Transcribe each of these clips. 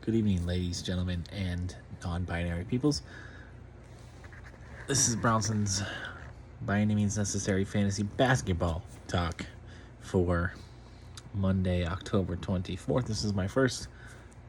Good evening, ladies, gentlemen, and non-binary peoples. This is Brownson's by any means necessary fantasy basketball talk for Monday, October 24th. This is my first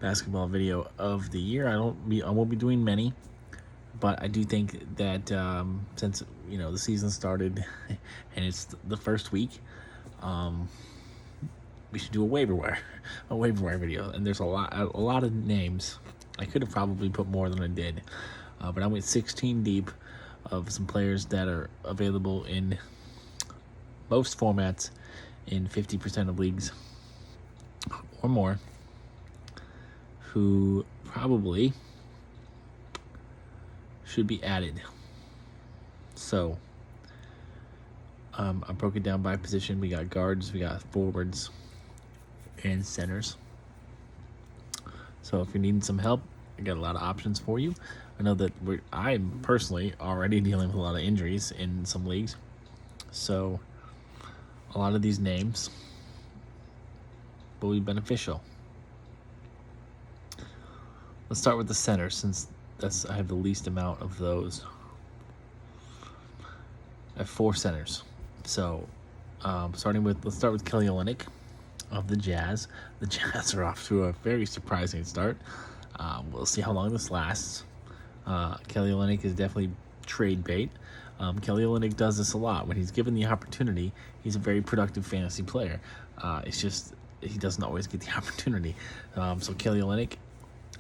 basketball video of the year. I won't be doing many, but I do think that since the season started and it's the first week, we should do a waiver wire video. And there's a lot of names. I could have probably put more than I did, but I went 16 deep of some players that are available in most formats in 50% of leagues or more, who probably should be added. So I broke it down by position. We got guards, we got forwards, and centers. So if you're needing some help, I got a lot of options for you. I know that I'm personally already dealing with a lot of injuries in some leagues, so a lot of these names will be beneficial. Let's start with the center, since I have the least amount of those. I have 4 centers. So let's start with Kelly Olynyk of the Jazz. The Jazz are off to a very surprising start. We'll see how long this lasts. Kelly Olynyk is definitely trade bait. Kelly Olynyk does this a lot. When he's given the opportunity, he's a very productive fantasy player. It's just he doesn't always get the opportunity. So Kelly Olynyk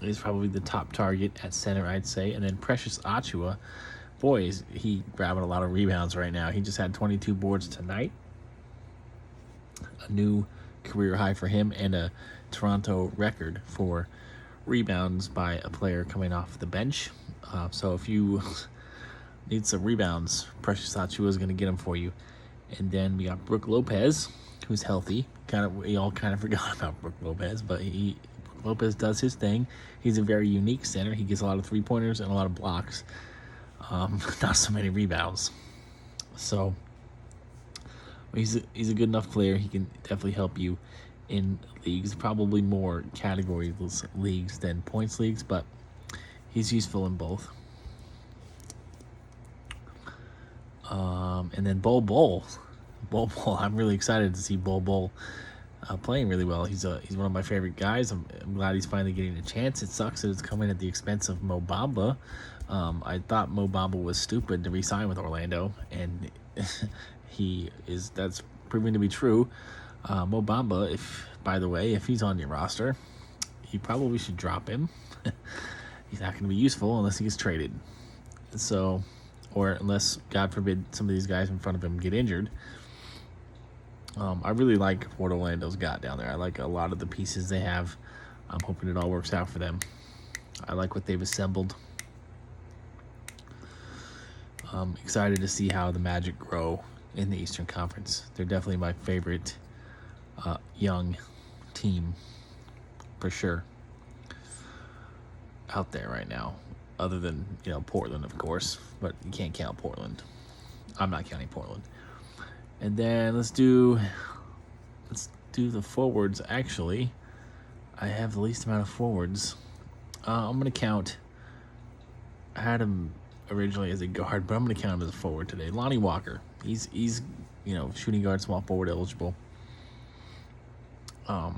is probably the top target at center, I'd say. And then Precious Achiuwa, boy, is he grabbing a lot of rebounds right now. He just had 22 boards tonight. A new career high for him and a Toronto record for rebounds by a player coming off the bench. So if you need some rebounds, Precious Achiuwa is going to get them for you. And then we got Brook Lopez, who's healthy. We all kind of forgot about Brook Lopez, but Brook Lopez does his thing. He's a very unique center. He gets a lot of three-pointers and a lot of blocks. Not so many rebounds. So he's a good enough player. He can definitely help you in leagues, probably more category leagues than points leagues, but he's useful in both. And then Bol, I'm really excited to see Bol playing really well. He's one of my favorite guys. I'm glad he's finally getting a chance. It sucks that it's coming at the expense of Mo Bamba. I thought Mo Bamba was stupid to re-sign with Orlando, and that's proving to be true. Mo Bamba, if he's on your roster, you probably should drop him. He's not going to be useful unless he gets traded. So, or unless, God forbid, some of these guys in front of him get injured. I really like what Orlando's got down there. I like a lot of the pieces they have. I'm hoping it all works out for them. I like what they've assembled. I'm excited to see how the Magic grow in the Eastern Conference. They're definitely my favorite young team, for sure, out there right now. Other than Portland, of course, but you can't count Portland. I'm not counting Portland. And then let's do the forwards. Actually, I have the least amount of forwards. I'm gonna count. I had him originally as a guard, but I'm gonna count him as a forward today. Lonnie Walker. He's shooting guard, small forward eligible. But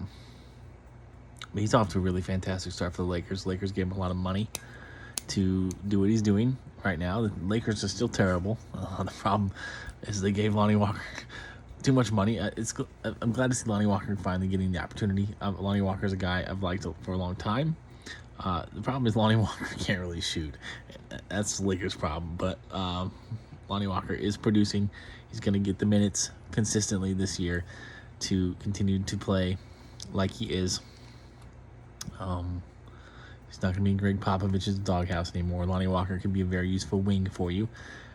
he's off to a really fantastic start for the Lakers. Lakers gave him a lot of money to do what he's doing right now. The Lakers are still terrible. The problem is they gave Lonnie Walker too much money. I'm glad to see Lonnie Walker finally getting the opportunity. Lonnie Walker is a guy I've liked for a long time. The problem is Lonnie Walker can't really shoot. That's the Lakers' problem. But Lonnie Walker is producing. He's going to get the minutes consistently this year to continue to play like he is. He's not going to be in Greg Popovich's doghouse anymore. Lonnie Walker can be a very useful wing for you.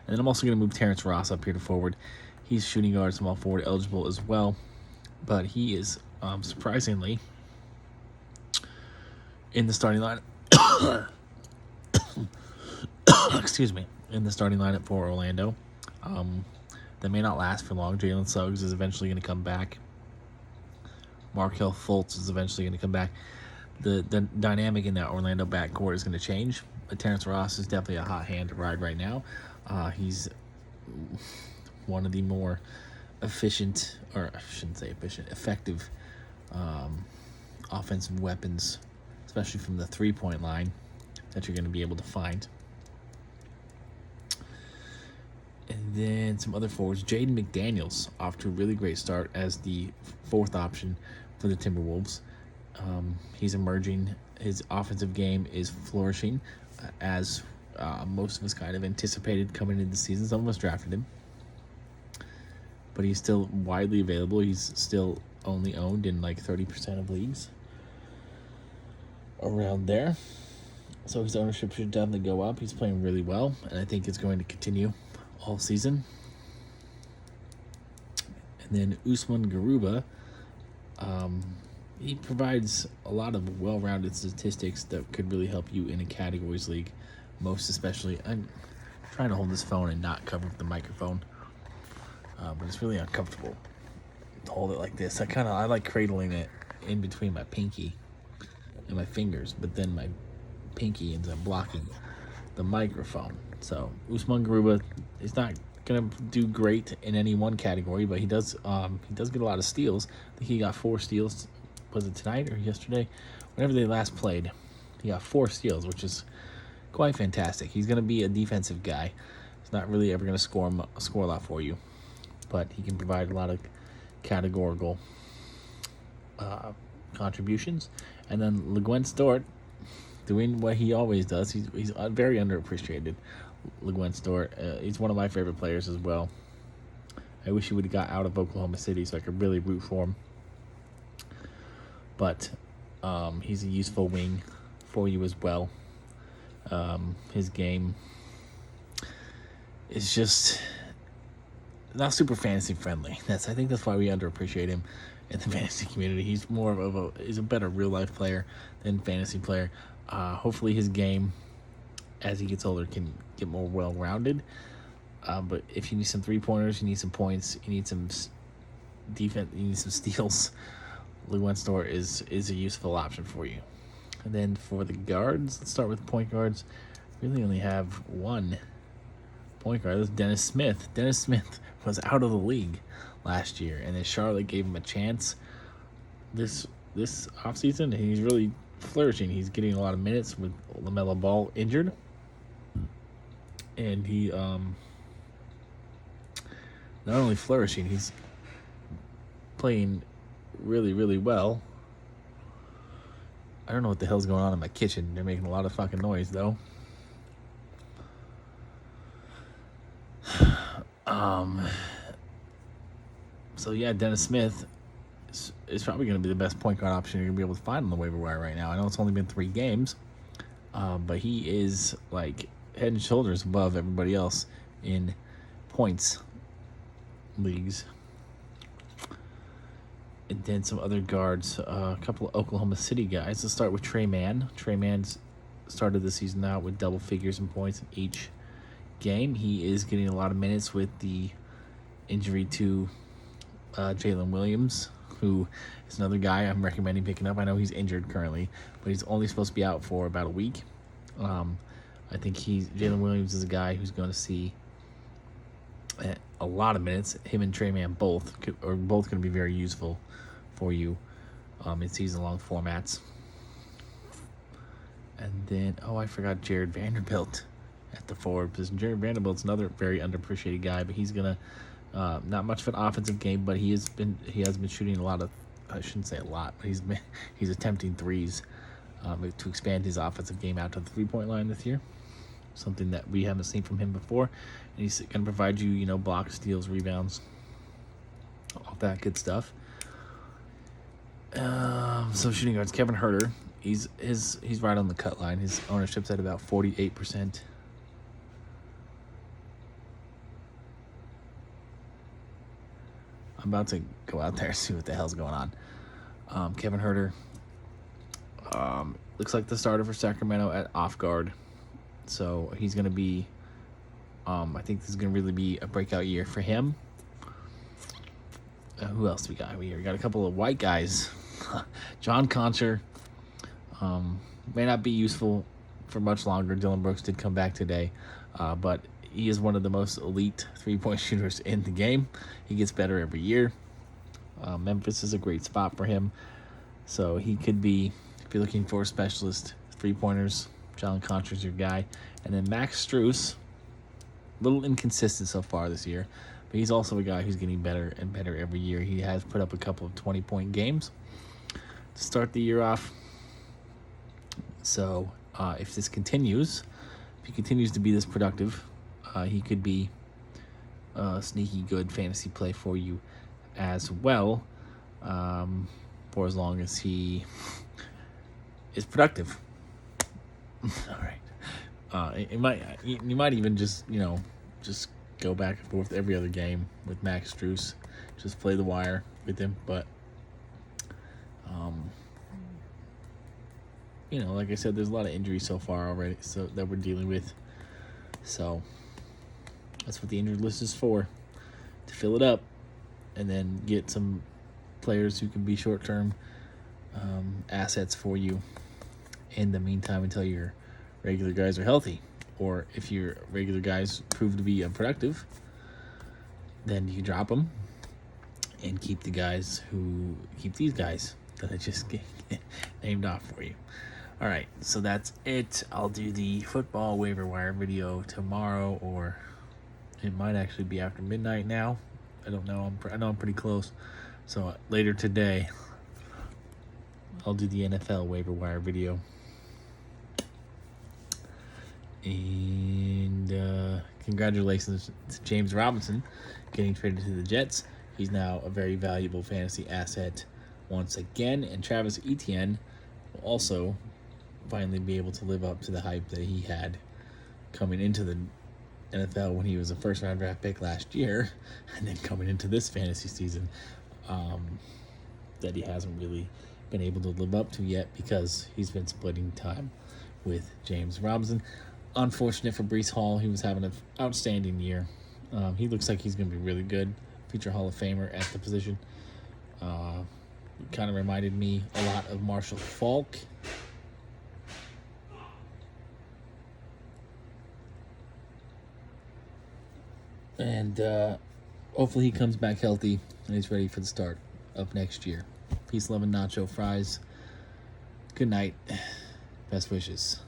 And then I'm also going to move Terrence Ross up here to forward. He's shooting guard, small forward eligible as well. But he is surprisingly in the starting lineup. Excuse me. In the starting lineup for Orlando. That may not last for long. Jalen Suggs is eventually going to come back. Markelle Fultz is eventually going to come back. the dynamic in that Orlando backcourt is going to change. But Terrence Ross is definitely a hot hand to ride right now. He's one of the more efficient, or I shouldn't say efficient, effective offensive weapons, especially from the three-point line, that you're going to be able to find. And then some other forwards. Jaden McDaniels off to a really great start as the fourth option for the Timberwolves. He's emerging. His offensive game is flourishing, as most of us kind of anticipated coming into the season. Some of us drafted him, but he's still widely available. He's still only owned in like 30% of leagues, around there. So his ownership should definitely go up. He's playing really well, and I think it's going to continue all season. And then Usman Garuba, he provides a lot of well-rounded statistics that could really help you in a categories league, most especially. I'm trying to hold this phone and not cover the microphone, but it's really uncomfortable to hold it like this. I like cradling it in between my pinky and my fingers, but then my pinky ends up blocking the microphone. So Usman Garuba is not gonna do great in any one category, but he does get a lot of steals. I think he got 4 steals. Was it tonight or yesterday? Whenever they last played, he got 4 steals, which is quite fantastic. He's gonna be a defensive guy. He's not really ever gonna score a lot for you, but he can provide a lot of categorical contributions. And then LeGuent Stort, doing what he always does. He's very underappreciated. LeGuent Stort. He's one of my favorite players as well. I wish he would have got out of Oklahoma City so I could really root for him. But he's a useful wing for you as well. His game is just not super fantasy friendly. I think that's why we underappreciate him in the fantasy community. He's he's a better real life player than fantasy player. Hopefully his game, as he gets older, can get more well rounded. But if you need some 3-pointers, you need some points, you need some defense, you need some steals, LeGuent Stort is a useful option for you. And then for the guards, let's start with point guards. Really only have one point guard. That's Dennis Smith. Dennis Smith was out of the league last year, and then Charlotte gave him a chance this offseason, and he's really flourishing. He's getting a lot of minutes with LaMelo Ball injured, and he not only flourishing, he's playing really, really well. I don't know what the hell's going on in my kitchen. They're making a lot of fucking noise, though. So yeah, Dennis Smith is probably going to be the best point guard option you're going to be able to find on the waiver wire right now. I know it's only been 3 games, but he is like head and shoulders above everybody else in points leagues. And then some other guards, a couple of Oklahoma City guys. Let's start with Trey Mann. Trey Mann's started the season out with double figures in points in each game. He is getting a lot of minutes with the injury to Jalen Williams, who is another guy I'm recommending picking up. I know he's injured currently, but he's only supposed to be out for about a week. I think Jalen Williams is a guy who's going to see a lot of minutes. Him and Trey Mann both going to be very useful for you in season-long formats. And then, I forgot Jared Vanderbilt at the forward position. Jared Vanderbilt's another very underappreciated guy, but he's gonna not much of an offensive game, but he has been shooting a lot of, I shouldn't say a lot, but he's attempting threes to expand his offensive game out to the 3-point line this year. Something that we haven't seen from him before. And he's going to provide you, blocks, steals, rebounds, all that good stuff. So shooting guards, Kevin Huerter, he's right on the cut line. His ownership's at about 48%. I'm about to go out there and see what the hell's going on. Kevin Huerter looks like the starter for Sacramento at off guard. So he's going to be, I think this is going to really be a breakout year for him. Who else we got? We got a couple of white guys. John Concher, May not be useful for much longer. Dylan Brooks did come back today, but he is one of the most elite three-point shooters in the game. He gets better every year. Memphis is a great spot for him. So he could be, if you're looking for specialist three-pointers, Jalen Contra's your guy. And then Max Strus, a little inconsistent so far this year, but he's also a guy who's getting better and better every year. He has put up a couple of 20-point games to start the year off. So if this continues, if he continues to be this productive, he could be a sneaky good fantasy play for you as well, for as long as he is productive. All right. You might even just go back and forth every other game with Max Strus. Just play the wire with him, but like I said, there's a lot of injuries so far already, so that we're dealing with. So that's what the injured list is for, to fill it up, and then get some players who can be short-term assets for you in the meantime until your regular guys are healthy. Or if your regular guys prove to be unproductive, then you drop them and keep these guys that I just named off for you. All right, so that's it. I'll do the football waiver wire video tomorrow, or it might actually be after midnight now. I don't know. I know I'm pretty close. So later today, I'll do the NFL waiver wire video. And congratulations to James Robinson getting traded to the Jets. He's now a very valuable fantasy asset once again. And Travis Etienne will also finally be able to live up to the hype that he had coming into the NFL when he was a first-round draft pick last year, and then coming into this fantasy season that he hasn't really been able to live up to yet because he's been splitting time with James Robinson. Unfortunate for Breece Hall. He was having an outstanding year. He looks like he's going to be really good. Future Hall of Famer at the position. Kind of reminded me a lot of Marshall Faulk. And hopefully he comes back healthy and he's ready for the start of next year. Peace, love, and nacho fries. Good night. Best wishes.